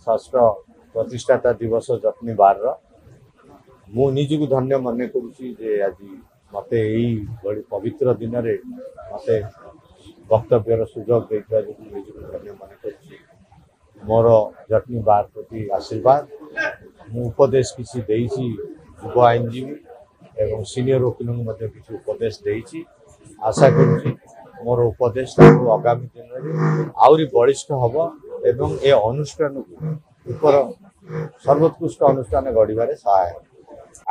षष्ठ प्रतिष्ठाता दिवस जत्नी बार मु निजक धन्य मन करुच्ची आज मत यही पवित्र दिन में मत वक्तव्यर सुजोग देता निजक धन्य मन करुच्ची मोर जटनी बार प्रति आशीर्वाद मु उपदेश किसी देइछि युव आईनजीवी एवं सीनियर वकिल किसी उपदेश देइछि आशा करुच्ची मोर उपदेश आगामी दिन में आहरी बलिष्ठ हम एवं ए अनुष्ठान ऊपर सर्वोत्कृष्ट अनुष्ठान गढ़ सहाय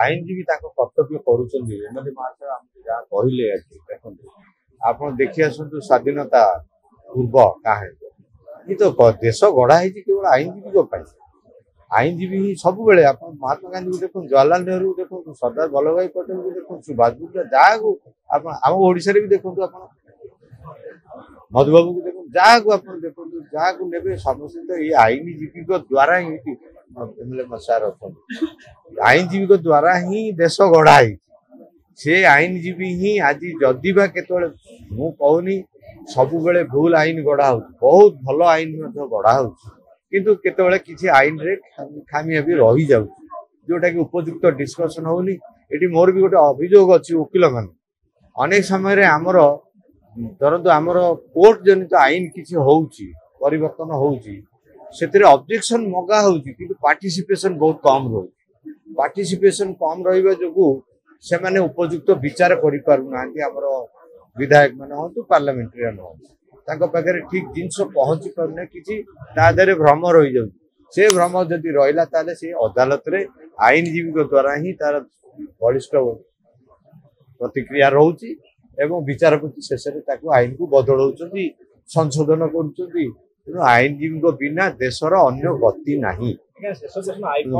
आईनजीवी कर्तव्य करुँच जहाँ कहले देखते आप देखी आसतु स्वाधीनता पूर्व कहा ये तो देश गढ़ाई केवल आईनजीवी आईनजीवी ही सब बेले आप महात्मा गांधी को देखो जवाहरलाल नेहरू देखो सरदार वल्लभ भाई पटेल को देखो सुभाष बोस जहाँ को आम ओडिशा भी देखो आप मधुबाबू को देखो जहाँ को आप देखो जहाँ को ने समस्त तो ये आईनजीवी द्वारा ही एमएलए मसार अच्छा आईनजीवी द्वारा ही देश गढ़ाई से आईनजीवी ही आज जदि बा केतले मु कहूनी सब बेले भूल आईन गढ़ा हो बहुत भल आईन गढ़ा हो किंतु केतले किसी आईन रे खामियाबी रही जाउ जोटा कि उपयुक्त डिस्कशन होनी एटी मोर भी गोटे अभियोग अच्छी वकिल मान अनेक समय आमर धरतु आमर कोर्ट जनित आईन किसी होउची परिवर्तन होउची सेतिरे ऑब्जेक्शन मगा होउची किंतु पार्टिसिपेशन बहुत कम रही पार्टिसिपेशन कम रहिबा जोगु से माने उपयुक्त विचार करि पारु नांती हमर विधायक माने होतु पार्लियामेंटेरियन हो तांको पाखरे ठीक जिंस पहुंची परने किछि तादरे भ्रम रही जाउ से भ्रम जदि रहिला ताले से अदालत रे आईनजीवी द्वारा ही तार बलिष्ठ प्रतिक्रिया रहउची एवं विचारपति शेष आईन को बदलाउछन्ती संशोधन करुछन्ती आईनजीवी बिना देशर अन्य गति नाही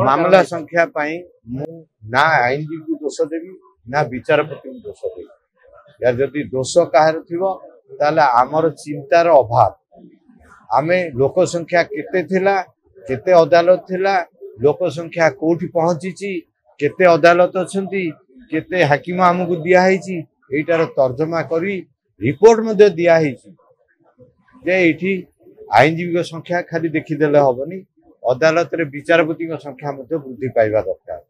मामला संख्या पाई ना आईनजीवी को दोष देवी ना विचारपति को दोष देवी यार जदि दोष कहार थिबो ताले आमर चिंतार अभाव आमे लोक संख्या केते थिला केते अदालत थिला लोक संख्या कोठी पहुंचीची केते अदालत अछंती केते हाकिम हमकु दिया हैची एटार तर्जमा करी रिपोर्ट में दिया जे आईनजीवी संख्या खाली देखीदेले हेनी अदालत रे विचारपति संख्या वृद्धि पाइबा दरकार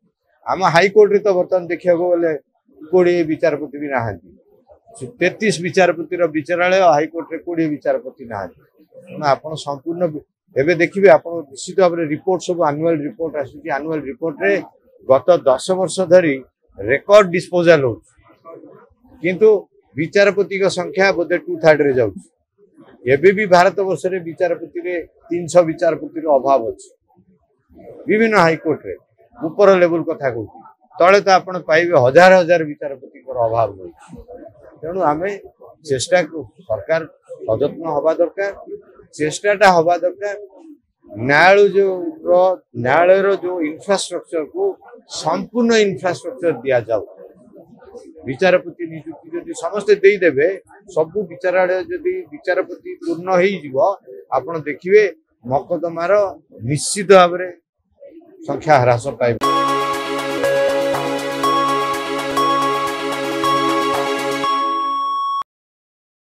आम हाईकोर्ट रे तो बर्तमान देखा गले 20 विचारपति भी ना 33 विचारपति विचारालय हाईकोर्ट रे 20 विचारपति ना आप संपूर्ण एवं देखिए आप निश्चित भाव में रिपोर्ट सब आनुअल रिपोर्ट आसूची आनुअल रिपोर्ट रे गत 10 वर्ष धरी रेकर्ड डिस्पोजल हो किंतु विचारपति का संख्या बोधे 2/3 रे जाउछ एबे भी भारत वर्ष रे विचारपति रे 300 विचारपति रो अभाव अछि विभिन्न हाईकोर्ट रे ऊपर लेवल कथा कहू तले तो आपण पाइबे हजार हजार विचारपति को अभाव होछि तेणु आमे चेष्टा को सरकार सजत्न हवा दरकार चेष्टाटा हवा दरकार न्यायालय जो इंफ्रास्ट्रक्चर को संपूर्ण इंफ्रास्ट्रक्चर दिया जाऊ विचारपति नियुक्ति जदि समस्ते देदेवे सबू विचारालय जदि विचारपति पूर्ण हो आपण देखिए मकदमार निश्चित भाव में संख्या ह्रास पाइब।